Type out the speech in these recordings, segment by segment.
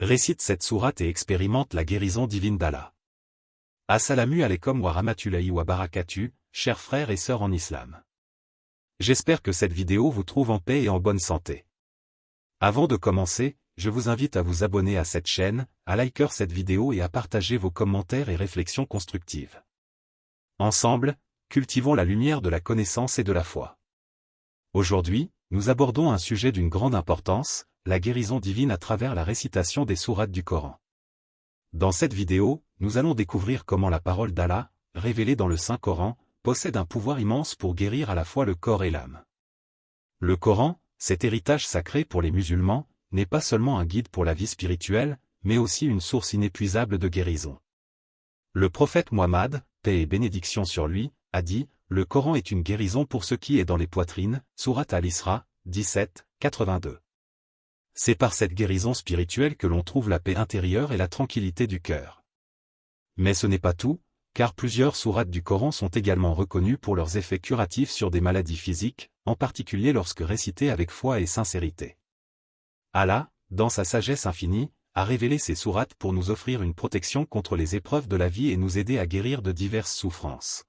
Récite cette sourate et expérimente la guérison divine d'Allah. Assalamu alaikum wa rahmatullahi wa barakatuh, chers frères et sœurs en islam. J'espère que cette vidéo vous trouve en paix et en bonne santé. Avant de commencer, je vous invite à vous abonner à cette chaîne, à liker cette vidéo et à partager vos commentaires et réflexions constructives. Ensemble, cultivons la lumière de la connaissance et de la foi. Aujourd'hui, nous abordons un sujet d'une grande importance, la guérison divine à travers la récitation des sourates du Coran. Dans cette vidéo, nous allons découvrir comment la parole d'Allah, révélée dans le Saint-Coran, possède un pouvoir immense pour guérir à la fois le corps et l'âme. Le Coran, cet héritage sacré pour les musulmans, n'est pas seulement un guide pour la vie spirituelle, mais aussi une source inépuisable de guérison. Le prophète Muhammad, paix et bénédiction sur lui, a dit « Le Coran est une guérison pour ce qui est dans les poitrines » Sourate Al-Isra, 17, 82. C'est par cette guérison spirituelle que l'on trouve la paix intérieure et la tranquillité du cœur. Mais ce n'est pas tout, car plusieurs sourates du Coran sont également reconnues pour leurs effets curatifs sur des maladies physiques, en particulier lorsque récitées avec foi et sincérité. Allah, dans sa sagesse infinie, a révélé ces sourates pour nous offrir une protection contre les épreuves de la vie et nous aider à guérir de diverses souffrances.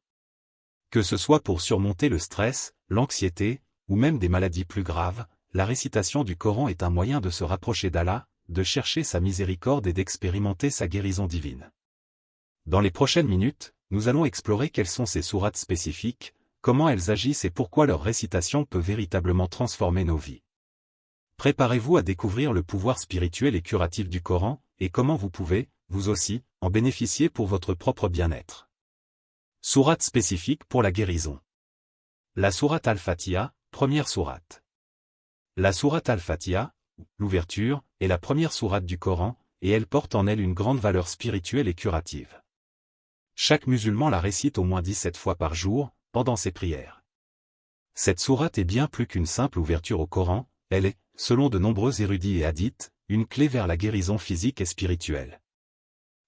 Que ce soit pour surmonter le stress, l'anxiété, ou même des maladies plus graves, la récitation du Coran est un moyen de se rapprocher d'Allah, de chercher sa miséricorde et d'expérimenter sa guérison divine. Dans les prochaines minutes, nous allons explorer quelles sont ces sourates spécifiques, comment elles agissent et pourquoi leur récitation peut véritablement transformer nos vies. Préparez-vous à découvrir le pouvoir spirituel et curatif du Coran, et comment vous pouvez, vous aussi, en bénéficier pour votre propre bien-être. Sourate spécifique pour la guérison. La sourate Al-Fatiha, première sourate. La sourate Al-Fatiha, l'ouverture, est la première sourate du Coran, et elle porte en elle une grande valeur spirituelle et curative. Chaque musulman la récite au moins 17 fois par jour, pendant ses prières. Cette sourate est bien plus qu'une simple ouverture au Coran, elle est, selon de nombreux érudits et hadiths, une clé vers la guérison physique et spirituelle.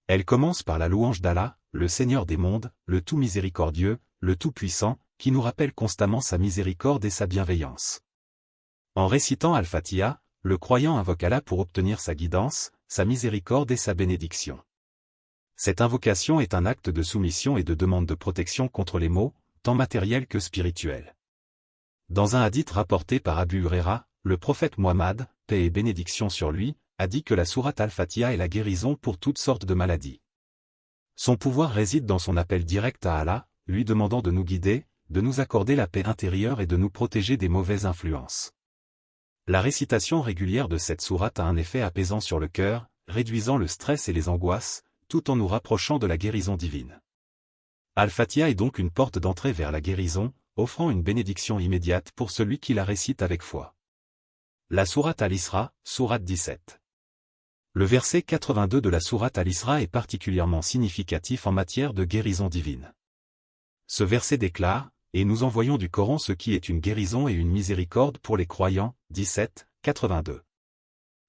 Elle commence par la louange d'Allah, le Seigneur des mondes, le tout miséricordieux, le tout-puissant, qui nous rappelle constamment sa miséricorde et sa bienveillance. En récitant Al-Fatiha, le croyant invoque Allah pour obtenir sa guidance, sa miséricorde et sa bénédiction. Cette invocation est un acte de soumission et de demande de protection contre les maux, tant matériels que spirituels. Dans un hadith rapporté par Abu Huraira, le prophète Muhammad, paix et bénédiction sur lui, a dit que la sourate Al-Fatiha est la guérison pour toutes sortes de maladies. Son pouvoir réside dans son appel direct à Allah, lui demandant de nous guider, de nous accorder la paix intérieure et de nous protéger des mauvaises influences. La récitation régulière de cette sourate a un effet apaisant sur le cœur, réduisant le stress et les angoisses, tout en nous rapprochant de la guérison divine. Al-Fatiha est donc une porte d'entrée vers la guérison, offrant une bénédiction immédiate pour celui qui la récite avec foi. La sourate Al-Isra, sourate 17. Le verset 82 de la sourate Al-Isra est particulièrement significatif en matière de guérison divine. Ce verset déclare « Et nous envoyons du Coran ce qui est une guérison et une miséricorde pour les croyants » 17, 82.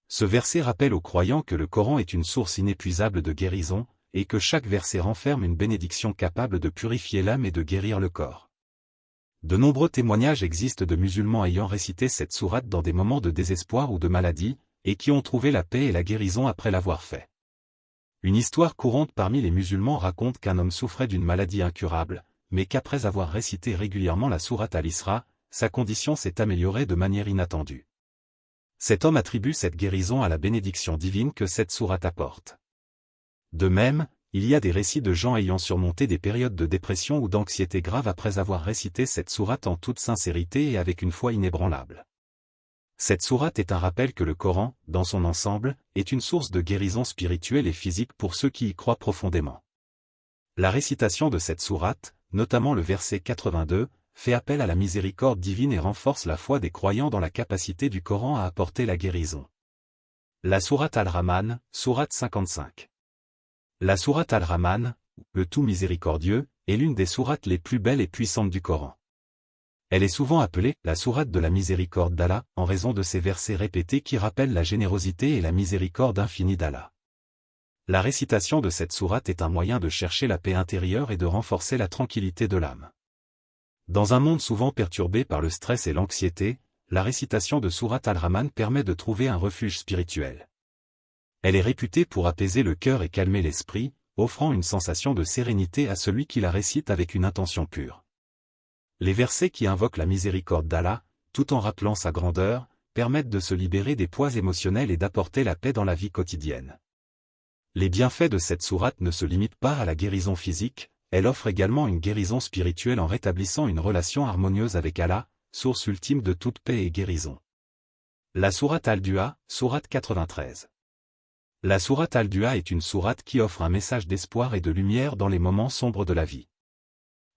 Ce verset rappelle aux croyants que le Coran est une source inépuisable de guérison, et que chaque verset renferme une bénédiction capable de purifier l'âme et de guérir le corps. De nombreux témoignages existent de musulmans ayant récité cette sourate dans des moments de désespoir ou de maladie, et qui ont trouvé la paix et la guérison après l'avoir fait. Une histoire courante parmi les musulmans raconte qu'un homme souffrait d'une maladie incurable, mais qu'après avoir récité régulièrement la sourate Al-Isra, sa condition s'est améliorée de manière inattendue. Cet homme attribue cette guérison à la bénédiction divine que cette sourate apporte. De même, il y a des récits de gens ayant surmonté des périodes de dépression ou d'anxiété grave après avoir récité cette sourate en toute sincérité et avec une foi inébranlable. Cette sourate est un rappel que le Coran, dans son ensemble, est une source de guérison spirituelle et physique pour ceux qui y croient profondément. La récitation de cette sourate, notamment le verset 82, fait appel à la miséricorde divine et renforce la foi des croyants dans la capacité du Coran à apporter la guérison. La sourate Al-Rahman, sourate 55. La sourate Al-Rahman, le tout miséricordieux, est l'une des sourates les plus belles et puissantes du Coran. Elle est souvent appelée la sourate de la miséricorde d'Allah, en raison de ses versets répétés qui rappellent la générosité et la miséricorde infinie d'Allah. La récitation de cette sourate est un moyen de chercher la paix intérieure et de renforcer la tranquillité de l'âme. Dans un monde souvent perturbé par le stress et l'anxiété, la récitation de sourate Al-Rahman permet de trouver un refuge spirituel. Elle est réputée pour apaiser le cœur et calmer l'esprit, offrant une sensation de sérénité à celui qui la récite avec une intention pure. Les versets qui invoquent la miséricorde d'Allah, tout en rappelant sa grandeur, permettent de se libérer des poids émotionnels et d'apporter la paix dans la vie quotidienne. Les bienfaits de cette sourate ne se limitent pas à la guérison physique, elle offre également une guérison spirituelle en rétablissant une relation harmonieuse avec Allah, source ultime de toute paix et guérison. La sourate Al-Duha, sourate 93. La sourate Al-Duha est une sourate qui offre un message d'espoir et de lumière dans les moments sombres de la vie.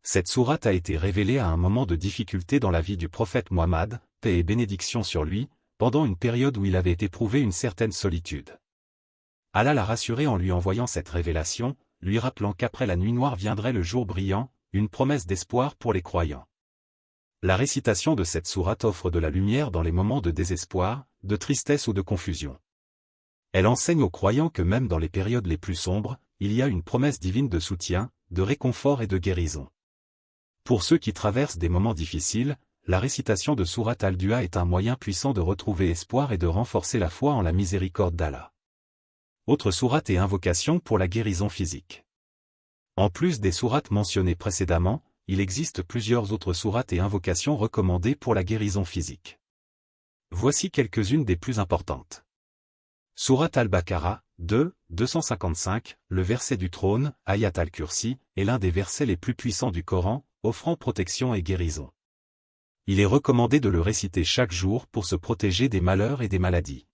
Cette sourate a été révélée à un moment de difficulté dans la vie du prophète Muhammad, paix et bénédiction sur lui, pendant une période où il avait éprouvé une certaine solitude. Allah l'a rassuré en lui envoyant cette révélation, lui rappelant qu'après la nuit noire viendrait le jour brillant, une promesse d'espoir pour les croyants. La récitation de cette sourate offre de la lumière dans les moments de désespoir, de tristesse ou de confusion. Elle enseigne aux croyants que même dans les périodes les plus sombres, il y a une promesse divine de soutien, de réconfort et de guérison. Pour ceux qui traversent des moments difficiles, la récitation de sourate Al-Duha est un moyen puissant de retrouver espoir et de renforcer la foi en la miséricorde d'Allah. Autre sourate et invocation pour la guérison physique. En plus des sourates mentionnées précédemment, il existe plusieurs autres sourates et invocations recommandées pour la guérison physique. Voici quelques-unes des plus importantes. Sourate Al-Baqarah, 255, le verset du trône, Ayat al-Kursi, est l'un des versets les plus puissants du Coran, offrant protection et guérison. Il est recommandé de le réciter chaque jour pour se protéger des malheurs et des maladies.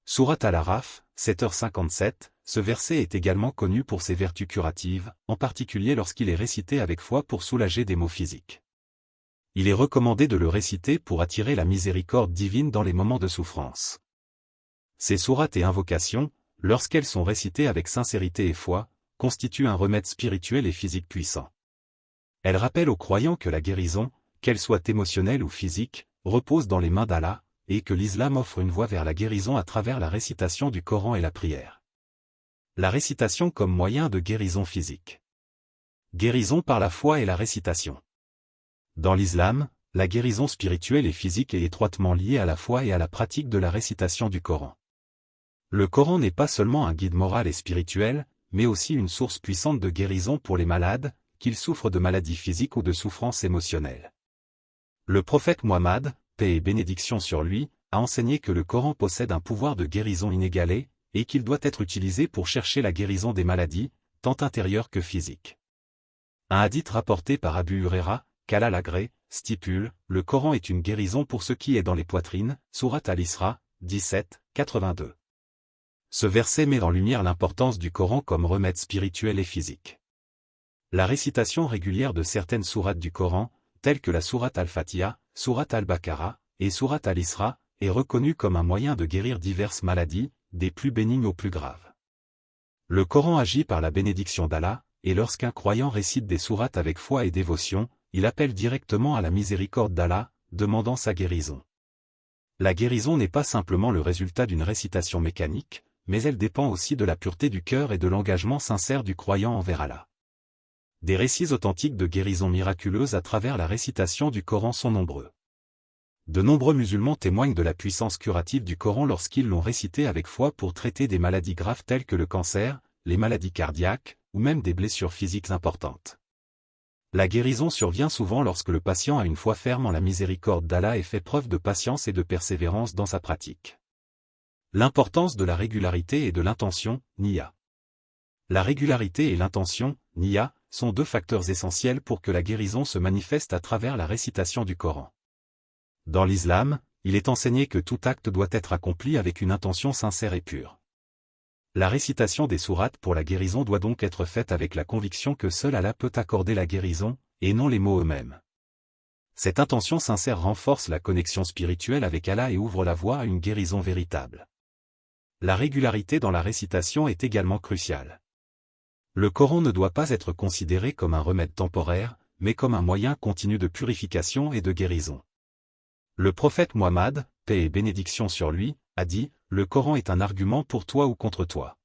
Sourate Al-Araf, 7h57, ce verset est également connu pour ses vertus curatives, en particulier lorsqu'il est récité avec foi pour soulager des maux physiques. Il est recommandé de le réciter pour attirer la miséricorde divine dans les moments de souffrance. Ces sourates et invocations, lorsqu'elles sont récitées avec sincérité et foi, constituent un remède spirituel et physique puissant. Elles rappellent aux croyants que la guérison, qu'elle soit émotionnelle ou physique, repose dans les mains d'Allah, et que l'islam offre une voie vers la guérison à travers la récitation du Coran et la prière. La récitation comme moyen de guérison physique. Guérison par la foi et la récitation. Dans l'islam, la guérison spirituelle et physique est étroitement liée à la foi et à la pratique de la récitation du Coran. Le Coran n'est pas seulement un guide moral et spirituel, mais aussi une source puissante de guérison pour les malades, qu'ils souffrent de maladies physiques ou de souffrances émotionnelles. Le prophète Muhammad, paix et bénédiction sur lui, a enseigné que le Coran possède un pouvoir de guérison inégalé, et qu'il doit être utilisé pour chercher la guérison des maladies, tant intérieures que physiques. Un hadith rapporté par Abu Huraira, qu'Allah l'agrée, stipule, le Coran est une guérison pour ce qui est dans les poitrines, sourate Al-Isra, 17, 82. Ce verset met en lumière l'importance du Coran comme remède spirituel et physique. La récitation régulière de certaines sourates du Coran, telles que la sourate Al-Fatiha, sourate Al-Baqarah, et sourate Al-Isra, est reconnue comme un moyen de guérir diverses maladies, des plus bénignes aux plus graves. Le Coran agit par la bénédiction d'Allah, et lorsqu'un croyant récite des sourates avec foi et dévotion, il appelle directement à la miséricorde d'Allah, demandant sa guérison. La guérison n'est pas simplement le résultat d'une récitation mécanique, mais elle dépend aussi de la pureté du cœur et de l'engagement sincère du croyant envers Allah. Des récits authentiques de guérison miraculeuse à travers la récitation du Coran sont nombreux. De nombreux musulmans témoignent de la puissance curative du Coran lorsqu'ils l'ont récité avec foi pour traiter des maladies graves telles que le cancer, les maladies cardiaques, ou même des blessures physiques importantes. La guérison survient souvent lorsque le patient a une foi ferme en la miséricorde d'Allah et fait preuve de patience et de persévérance dans sa pratique. L'importance de la régularité et de l'intention, Niyya. La régularité et l'intention, Niyya, sont deux facteurs essentiels pour que la guérison se manifeste à travers la récitation du Coran. Dans l'islam, il est enseigné que tout acte doit être accompli avec une intention sincère et pure. La récitation des sourates pour la guérison doit donc être faite avec la conviction que seul Allah peut accorder la guérison, et non les mots eux-mêmes. Cette intention sincère renforce la connexion spirituelle avec Allah et ouvre la voie à une guérison véritable. La régularité dans la récitation est également cruciale. Le Coran ne doit pas être considéré comme un remède temporaire, mais comme un moyen continu de purification et de guérison. Le prophète Muhammad, paix et bénédiction sur lui, a dit, « Le Coran est un argument pour toi ou contre toi ».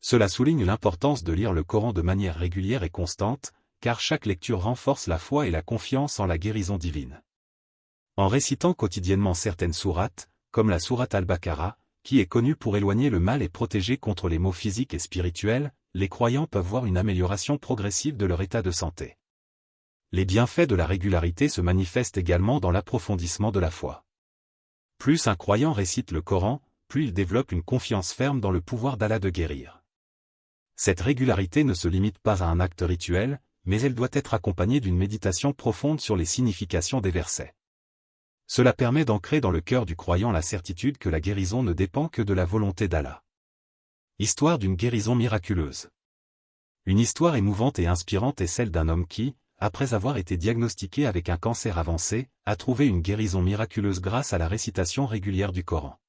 Cela souligne l'importance de lire le Coran de manière régulière et constante, car chaque lecture renforce la foi et la confiance en la guérison divine. En récitant quotidiennement certaines sourates, comme la sourate Al-Baqarah, qui est connu pour éloigner le mal et protéger contre les maux physiques et spirituels, les croyants peuvent voir une amélioration progressive de leur état de santé. Les bienfaits de la régularité se manifestent également dans l'approfondissement de la foi. Plus un croyant récite le Coran, plus il développe une confiance ferme dans le pouvoir d'Allah de guérir. Cette régularité ne se limite pas à un acte rituel, mais elle doit être accompagnée d'une méditation profonde sur les significations des versets. Cela permet d'ancrer dans le cœur du croyant la certitude que la guérison ne dépend que de la volonté d'Allah. Histoire d'une guérison miraculeuse. Une histoire émouvante et inspirante est celle d'un homme qui, après avoir été diagnostiqué avec un cancer avancé, a trouvé une guérison miraculeuse grâce à la récitation régulière du Coran.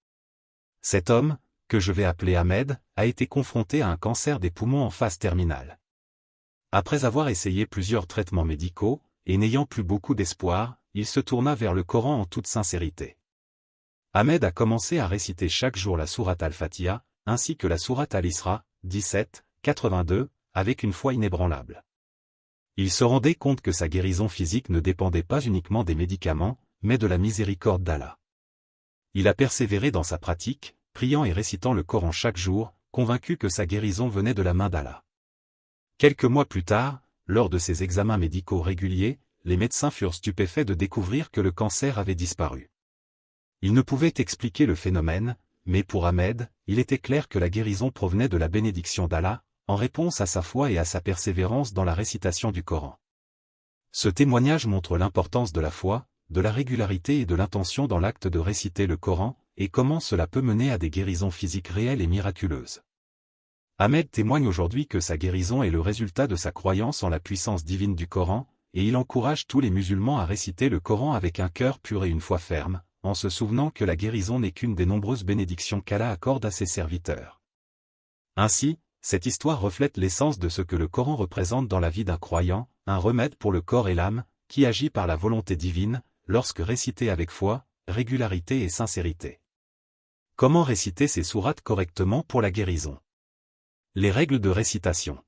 Cet homme, que je vais appeler Ahmed, a été confronté à un cancer des poumons en phase terminale. Après avoir essayé plusieurs traitements médicaux, et n'ayant plus beaucoup d'espoir, il se tourna vers le Coran en toute sincérité. Ahmed a commencé à réciter chaque jour la sourate Al-Fatiha, ainsi que la sourate Al-Isra, 17, 82, avec une foi inébranlable. Il se rendait compte que sa guérison physique ne dépendait pas uniquement des médicaments, mais de la miséricorde d'Allah. Il a persévéré dans sa pratique, priant et récitant le Coran chaque jour, convaincu que sa guérison venait de la main d'Allah. Quelques mois plus tard, lors de ses examens médicaux réguliers, les médecins furent stupéfaits de découvrir que le cancer avait disparu. Ils ne pouvaient expliquer le phénomène, mais pour Ahmed, il était clair que la guérison provenait de la bénédiction d'Allah, en réponse à sa foi et à sa persévérance dans la récitation du Coran. Ce témoignage montre l'importance de la foi, de la régularité et de l'intention dans l'acte de réciter le Coran, et comment cela peut mener à des guérisons physiques réelles et miraculeuses. Ahmed témoigne aujourd'hui que sa guérison est le résultat de sa croyance en la puissance divine du Coran, et il encourage tous les musulmans à réciter le Coran avec un cœur pur et une foi ferme, en se souvenant que la guérison n'est qu'une des nombreuses bénédictions qu'Allah accorde à ses serviteurs. Ainsi, cette histoire reflète l'essence de ce que le Coran représente dans la vie d'un croyant, un remède pour le corps et l'âme, qui agit par la volonté divine, lorsque récité avec foi, régularité et sincérité. Comment réciter ces sourates correctement pour la guérison? Les règles de récitation.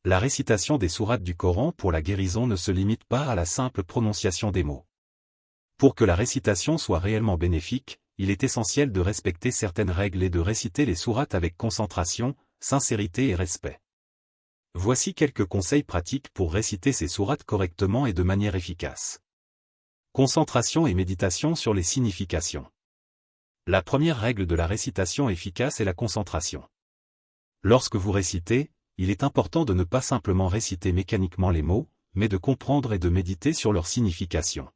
La récitation des sourates du Coran pour la guérison ne se limite pas à la simple prononciation des mots. Pour que la récitation soit réellement bénéfique, il est essentiel de respecter certaines règles et de réciter les sourates avec concentration, sincérité et respect. Voici quelques conseils pratiques pour réciter ces sourates correctement et de manière efficace. Concentration et méditation sur les significations. La première règle de la récitation efficace est la concentration. Lorsque vous récitez, il est important de ne pas simplement réciter mécaniquement les mots, mais de comprendre et de méditer sur leur signification.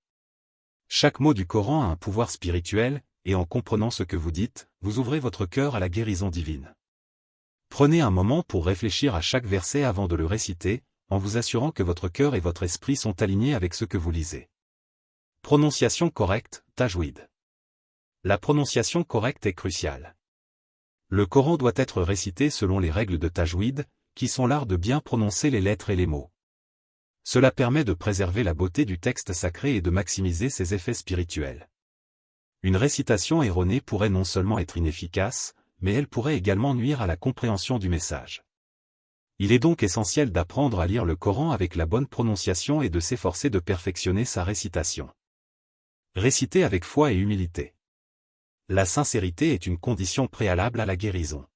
Chaque mot du Coran a un pouvoir spirituel, et en comprenant ce que vous dites, vous ouvrez votre cœur à la guérison divine. Prenez un moment pour réfléchir à chaque verset avant de le réciter, en vous assurant que votre cœur et votre esprit sont alignés avec ce que vous lisez. Prononciation correcte, tajwid. La prononciation correcte est cruciale. Le Coran doit être récité selon les règles de tajwid, qui sont l'art de bien prononcer les lettres et les mots. Cela permet de préserver la beauté du texte sacré et de maximiser ses effets spirituels. Une récitation erronée pourrait non seulement être inefficace, mais elle pourrait également nuire à la compréhension du message. Il est donc essentiel d'apprendre à lire le Coran avec la bonne prononciation et de s'efforcer de perfectionner sa récitation. Réciter avec foi et humilité. La sincérité est une condition préalable à la guérison.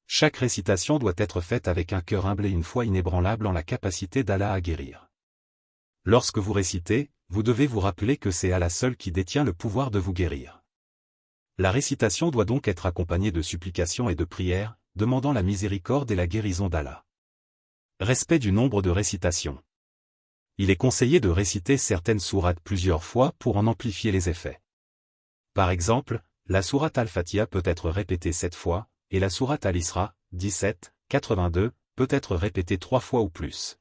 Chaque récitation doit être faite avec un cœur humble et une foi inébranlable en la capacité d'Allah à guérir. Lorsque vous récitez, vous devez vous rappeler que c'est Allah seul qui détient le pouvoir de vous guérir. La récitation doit donc être accompagnée de supplications et de prières, demandant la miséricorde et la guérison d'Allah. Respect du nombre de récitations. Il est conseillé de réciter certaines sourates plusieurs fois pour en amplifier les effets. Par exemple, la sourate Al-Fatiha peut être répétée 7 fois, et la sourate Al-Isra, 17, 82, peut être répétée 3 fois ou plus.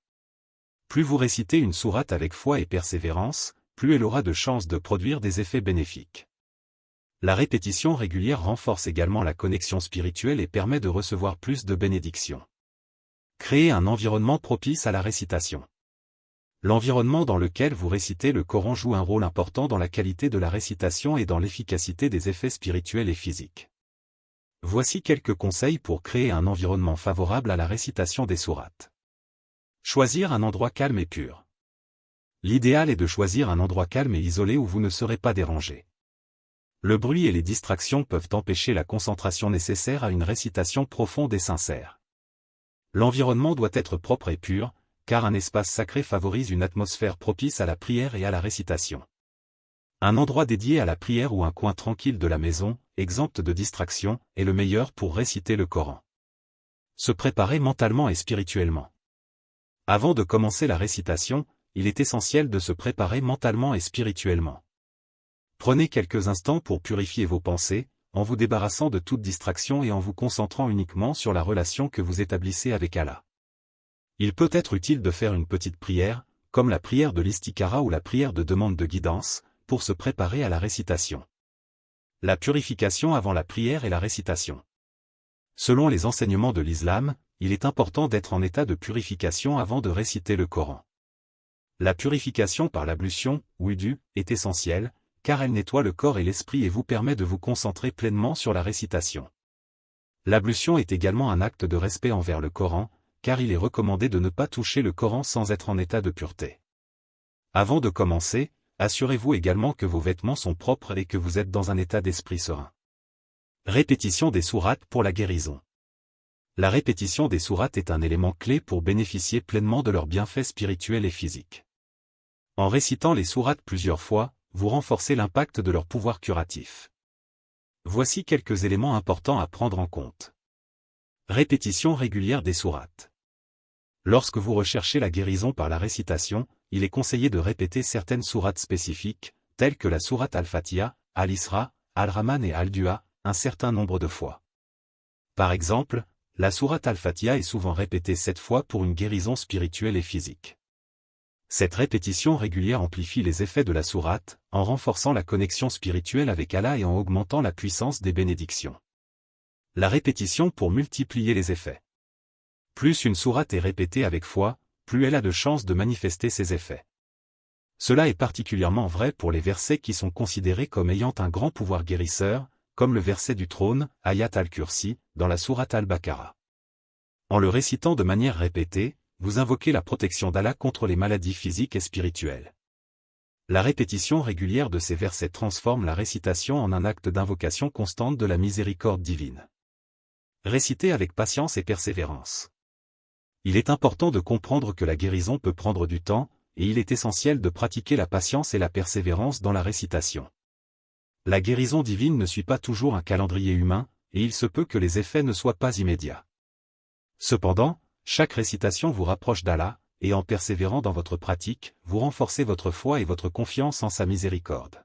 Plus vous récitez une sourate avec foi et persévérance, plus elle aura de chances de produire des effets bénéfiques. La répétition régulière renforce également la connexion spirituelle et permet de recevoir plus de bénédictions. Créer un environnement propice à la récitation. L'environnement dans lequel vous récitez le Coran joue un rôle important dans la qualité de la récitation et dans l'efficacité des effets spirituels et physiques. Voici quelques conseils pour créer un environnement favorable à la récitation des sourates. Choisir un endroit calme et pur. L'idéal est de choisir un endroit calme et isolé où vous ne serez pas dérangé. Le bruit et les distractions peuvent empêcher la concentration nécessaire à une récitation profonde et sincère. L'environnement doit être propre et pur, car un espace sacré favorise une atmosphère propice à la prière et à la récitation. Un endroit dédié à la prière ou un coin tranquille de la maison, exempt de distractions, est le meilleur pour réciter le Coran. Se préparer mentalement et spirituellement. Avant de commencer la récitation, il est essentiel de se préparer mentalement et spirituellement. Prenez quelques instants pour purifier vos pensées, en vous débarrassant de toute distraction et en vous concentrant uniquement sur la relation que vous établissez avec Allah. Il peut être utile de faire une petite prière, comme la prière de l'istikhara ou la prière de demande de guidance, pour se préparer à la récitation. La purification avant la prière et la récitation. Selon les enseignements de l'islam, il est important d'être en état de purification avant de réciter le Coran. La purification par l'ablution, wudu, est essentielle, car elle nettoie le corps et l'esprit et vous permet de vous concentrer pleinement sur la récitation. L'ablution est également un acte de respect envers le Coran, car il est recommandé de ne pas toucher le Coran sans être en état de pureté. Avant de commencer, assurez-vous également que vos vêtements sont propres et que vous êtes dans un état d'esprit serein. Répétition des sourates pour la guérison. La répétition des sourates est un élément clé pour bénéficier pleinement de leurs bienfaits spirituels et physiques. En récitant les sourates plusieurs fois, vous renforcez l'impact de leur pouvoir curatif. Voici quelques éléments importants à prendre en compte. Répétition régulière des sourates. Lorsque vous recherchez la guérison par la récitation, il est conseillé de répéter certaines sourates spécifiques, telles que la sourate Al-Fatiha, Al-Isra, Al-Rahman et Al-Dua, un certain nombre de fois. Par exemple, la sourate Al-Fatiha est souvent répétée 7 fois pour une guérison spirituelle et physique. Cette répétition régulière amplifie les effets de la sourate, en renforçant la connexion spirituelle avec Allah et en augmentant la puissance des bénédictions. La répétition pour multiplier les effets. Plus une sourate est répétée avec foi, plus elle a de chances de manifester ses effets. Cela est particulièrement vrai pour les versets qui sont considérés comme ayant un grand pouvoir guérisseur, comme le verset du trône, Ayat al-Kursi, dans la sourate al-Baqarah. En le récitant de manière répétée, vous invoquez la protection d'Allah contre les maladies physiques et spirituelles. La répétition régulière de ces versets transforme la récitation en un acte d'invocation constante de la miséricorde divine. Réciter avec patience et persévérance. Il est important de comprendre que la guérison peut prendre du temps, et il est essentiel de pratiquer la patience et la persévérance dans la récitation. La guérison divine ne suit pas toujours un calendrier humain, et il se peut que les effets ne soient pas immédiats. Cependant, chaque récitation vous rapproche d'Allah, et en persévérant dans votre pratique, vous renforcez votre foi et votre confiance en sa miséricorde.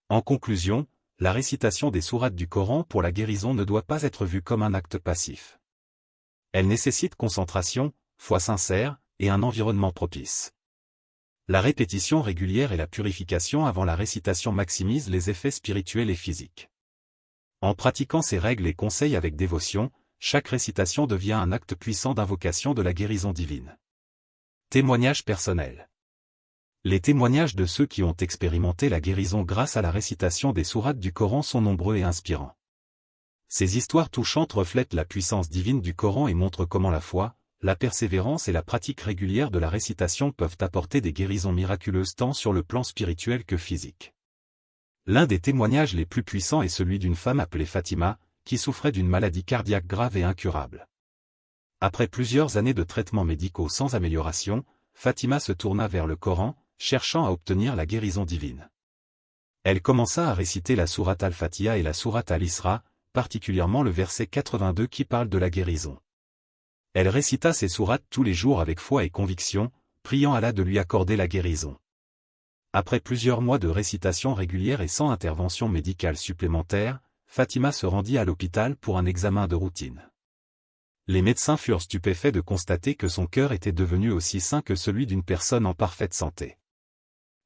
En conclusion, la récitation des sourates du Coran pour la guérison ne doit pas être vue comme un acte passif. Elle nécessite concentration, foi sincère, et un environnement propice. La répétition régulière et la purification avant la récitation maximisent les effets spirituels et physiques. En pratiquant ces règles et conseils avec dévotion, chaque récitation devient un acte puissant d'invocation de la guérison divine. Témoignages personnels. Les témoignages de ceux qui ont expérimenté la guérison grâce à la récitation des sourates du Coran sont nombreux et inspirants. Ces histoires touchantes reflètent la puissance divine du Coran et montrent comment la foi, la persévérance et la pratique régulière de la récitation peuvent apporter des guérisons miraculeuses tant sur le plan spirituel que physique. L'un des témoignages les plus puissants est celui d'une femme appelée Fatima, qui souffrait d'une maladie cardiaque grave et incurable. Après plusieurs années de traitements médicaux sans amélioration, Fatima se tourna vers le Coran, cherchant à obtenir la guérison divine. Elle commença à réciter la sourate Al-Fatiha et la sourate Al-Isra, particulièrement le verset 82 qui parle de la guérison. Elle récita ces sourates tous les jours avec foi et conviction, priant Allah de lui accorder la guérison. Après plusieurs mois de récitation régulière et sans intervention médicale supplémentaire, Fatima se rendit à l'hôpital pour un examen de routine. Les médecins furent stupéfaits de constater que son cœur était devenu aussi sain que celui d'une personne en parfaite santé.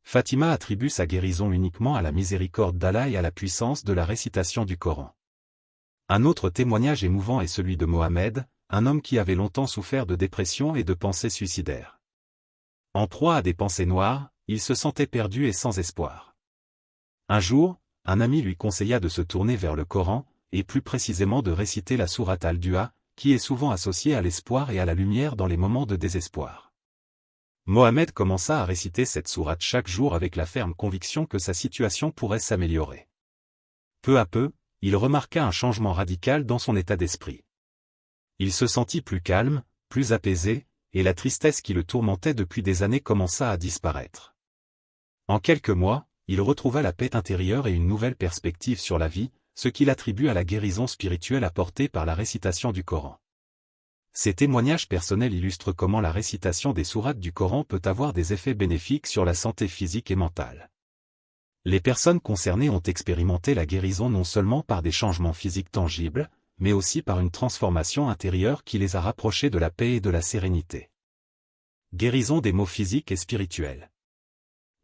Fatima attribue sa guérison uniquement à la miséricorde d'Allah et à la puissance de la récitation du Coran. Un autre témoignage émouvant est celui de Mohamed, un homme qui avait longtemps souffert de dépression et de pensées suicidaires. En proie à des pensées noires, il se sentait perdu et sans espoir. Un jour, un ami lui conseilla de se tourner vers le Coran, et plus précisément de réciter la sourate Al-Dua, qui est souvent associée à l'espoir et à la lumière dans les moments de désespoir. Mohamed commença à réciter cette sourate chaque jour avec la ferme conviction que sa situation pourrait s'améliorer. Peu à peu, il remarqua un changement radical dans son état d'esprit. Il se sentit plus calme, plus apaisé, et la tristesse qui le tourmentait depuis des années commença à disparaître. En quelques mois, il retrouva la paix intérieure et une nouvelle perspective sur la vie, ce qu'il attribue à la guérison spirituelle apportée par la récitation du Coran. Ces témoignages personnels illustrent comment la récitation des sourates du Coran peut avoir des effets bénéfiques sur la santé physique et mentale. Les personnes concernées ont expérimenté la guérison non seulement par des changements physiques tangibles, mais aussi par une transformation intérieure qui les a rapprochés de la paix et de la sérénité. Guérison des maux physiques et spirituels.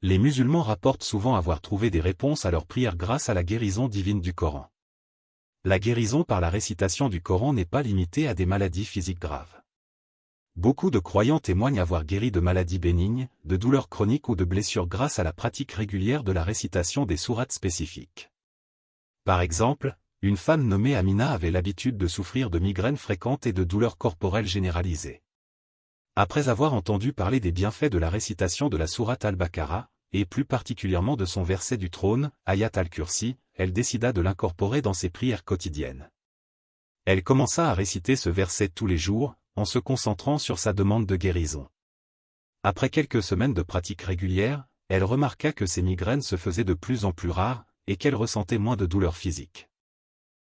Les musulmans rapportent souvent avoir trouvé des réponses à leurs prières grâce à la guérison divine du Coran. La guérison par la récitation du Coran n'est pas limitée à des maladies physiques graves. Beaucoup de croyants témoignent avoir guéri de maladies bénignes, de douleurs chroniques ou de blessures grâce à la pratique régulière de la récitation des sourates spécifiques. Par exemple, une femme nommée Amina avait l'habitude de souffrir de migraines fréquentes et de douleurs corporelles généralisées. Après avoir entendu parler des bienfaits de la récitation de la sourate Al-Baqarah, et plus particulièrement de son verset du trône, Ayat al-Kursi, elle décida de l'incorporer dans ses prières quotidiennes. Elle commença à réciter ce verset tous les jours, en se concentrant sur sa demande de guérison. Après quelques semaines de pratique régulière, elle remarqua que ses migraines se faisaient de plus en plus rares, et qu'elle ressentait moins de douleurs physiques.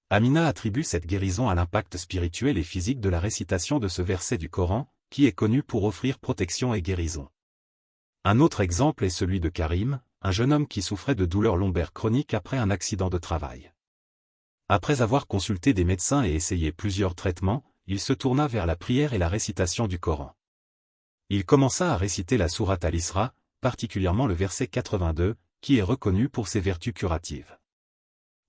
Amina attribue cette guérison à l'impact spirituel et physique de la récitation de ce verset du Coran, qui est connu pour offrir protection et guérison. Un autre exemple est celui de Karim, un jeune homme qui souffrait de douleurs lombaires chroniques après un accident de travail. Après avoir consulté des médecins et essayé plusieurs traitements, il se tourna vers la prière et la récitation du Coran. Il commença à réciter la sourate Al-Isra, particulièrement le verset 82, qui est reconnu pour ses vertus curatives.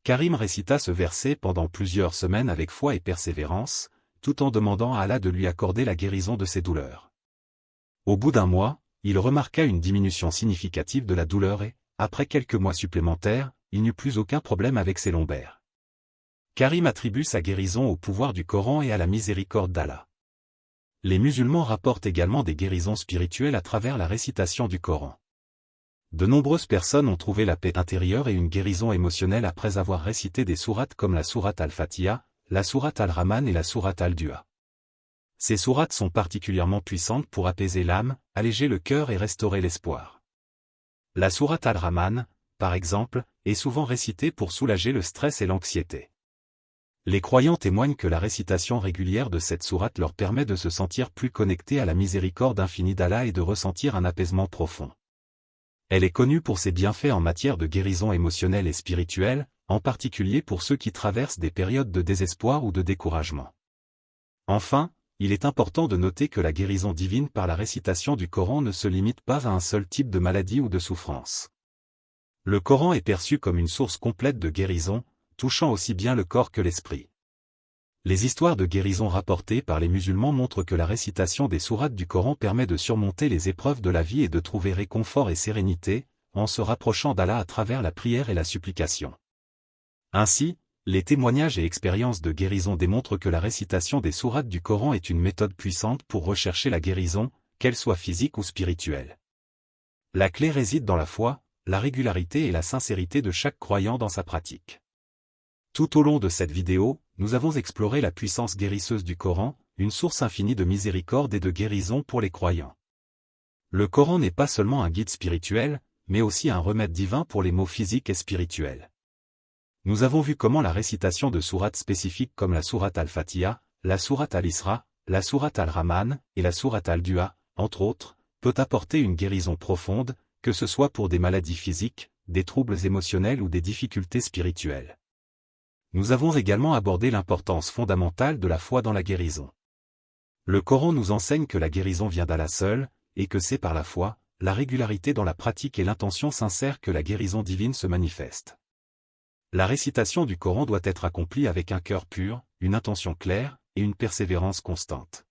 Karim récita ce verset pendant plusieurs semaines avec foi et persévérance, tout en demandant à Allah de lui accorder la guérison de ses douleurs. Au bout d'un mois, il remarqua une diminution significative de la douleur et, après quelques mois supplémentaires, il n'eut plus aucun problème avec ses lombaires. Karim attribue sa guérison au pouvoir du Coran et à la miséricorde d'Allah. Les musulmans rapportent également des guérisons spirituelles à travers la récitation du Coran. De nombreuses personnes ont trouvé la paix intérieure et une guérison émotionnelle après avoir récité des sourates comme la sourate Al-Fatiha, la sourate Al-Rahman et la sourate Al-Du'a. Ces sourates sont particulièrement puissantes pour apaiser l'âme, alléger le cœur et restaurer l'espoir. La sourate Al-Rahman, par exemple, est souvent récitée pour soulager le stress et l'anxiété. Les croyants témoignent que la récitation régulière de cette sourate leur permet de se sentir plus connectés à la miséricorde infinie d'Allah et de ressentir un apaisement profond. Elle est connue pour ses bienfaits en matière de guérison émotionnelle et spirituelle, en particulier pour ceux qui traversent des périodes de désespoir ou de découragement. Enfin, il est important de noter que la guérison divine par la récitation du Coran ne se limite pas à un seul type de maladie ou de souffrance. Le Coran est perçu comme une source complète de guérison, touchant aussi bien le corps que l'esprit. Les histoires de guérison rapportées par les musulmans montrent que la récitation des sourates du Coran permet de surmonter les épreuves de la vie et de trouver réconfort et sérénité, en se rapprochant d'Allah à travers la prière et la supplication. Ainsi, les témoignages et expériences de guérison démontrent que la récitation des sourates du Coran est une méthode puissante pour rechercher la guérison, qu'elle soit physique ou spirituelle. La clé réside dans la foi, la régularité et la sincérité de chaque croyant dans sa pratique. Tout au long de cette vidéo, nous avons exploré la puissance guérisseuse du Coran, une source infinie de miséricorde et de guérison pour les croyants. Le Coran n'est pas seulement un guide spirituel, mais aussi un remède divin pour les maux physiques et spirituels. Nous avons vu comment la récitation de sourates spécifiques comme la sourate Al-Fatiha, la sourate Al-Isra, la sourate Al-Rahman et la sourate Al-Du'a, entre autres, peut apporter une guérison profonde, que ce soit pour des maladies physiques, des troubles émotionnels ou des difficultés spirituelles. Nous avons également abordé l'importance fondamentale de la foi dans la guérison. Le Coran nous enseigne que la guérison vient d'Allah seul, et que c'est par la foi, la régularité dans la pratique et l'intention sincère que la guérison divine se manifeste. La récitation du Coran doit être accomplie avec un cœur pur, une intention claire, et une persévérance constante.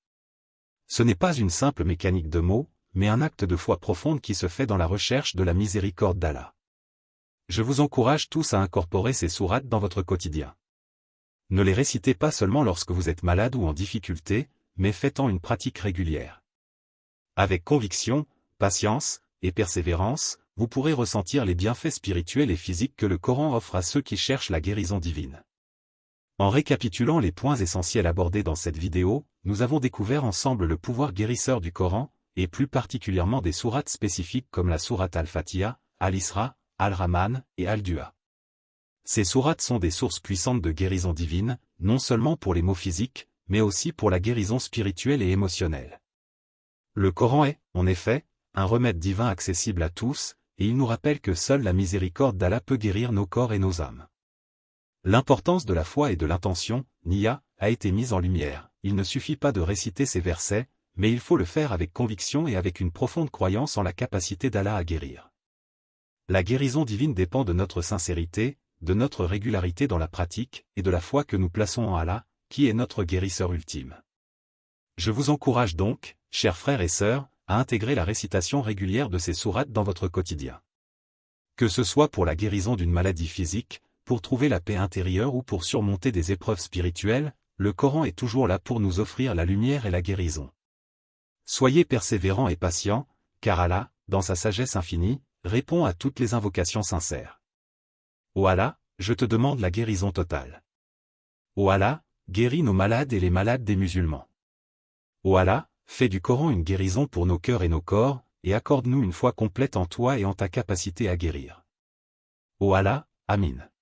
Ce n'est pas une simple mécanique de mots, mais un acte de foi profonde qui se fait dans la recherche de la miséricorde d'Allah. Je vous encourage tous à incorporer ces sourates dans votre quotidien. Ne les récitez pas seulement lorsque vous êtes malade ou en difficulté, mais faites-en une pratique régulière. Avec conviction, patience et persévérance, vous pourrez ressentir les bienfaits spirituels et physiques que le Coran offre à ceux qui cherchent la guérison divine. En récapitulant les points essentiels abordés dans cette vidéo, nous avons découvert ensemble le pouvoir guérisseur du Coran, et plus particulièrement des sourates spécifiques comme la sourate Al-Fatiha, Al-Isra, Al-Rahman et Al-Du'a. Ces sourates sont des sources puissantes de guérison divine, non seulement pour les maux physiques, mais aussi pour la guérison spirituelle et émotionnelle. Le Coran est, en effet, un remède divin accessible à tous, et il nous rappelle que seule la miséricorde d'Allah peut guérir nos corps et nos âmes. L'importance de la foi et de l'intention, Nia, a été mise en lumière. Il ne suffit pas de réciter ces versets, mais il faut le faire avec conviction et avec une profonde croyance en la capacité d'Allah à guérir. La guérison divine dépend de notre sincérité, de notre régularité dans la pratique, et de la foi que nous plaçons en Allah, qui est notre guérisseur ultime. Je vous encourage donc, chers frères et sœurs, à intégrer la récitation régulière de ces sourates dans votre quotidien. Que ce soit pour la guérison d'une maladie physique, pour trouver la paix intérieure ou pour surmonter des épreuves spirituelles, le Coran est toujours là pour nous offrir la lumière et la guérison. Soyez persévérants et patients, car Allah, dans sa sagesse infinie, répond à toutes les invocations sincères. Ô Allah, je te demande la guérison totale. Ô Allah, guéris nos malades et les malades des musulmans. Ô Allah, fais du Coran une guérison pour nos cœurs et nos corps, et accorde-nous une foi complète en toi et en ta capacité à guérir. Ô Allah, Amin.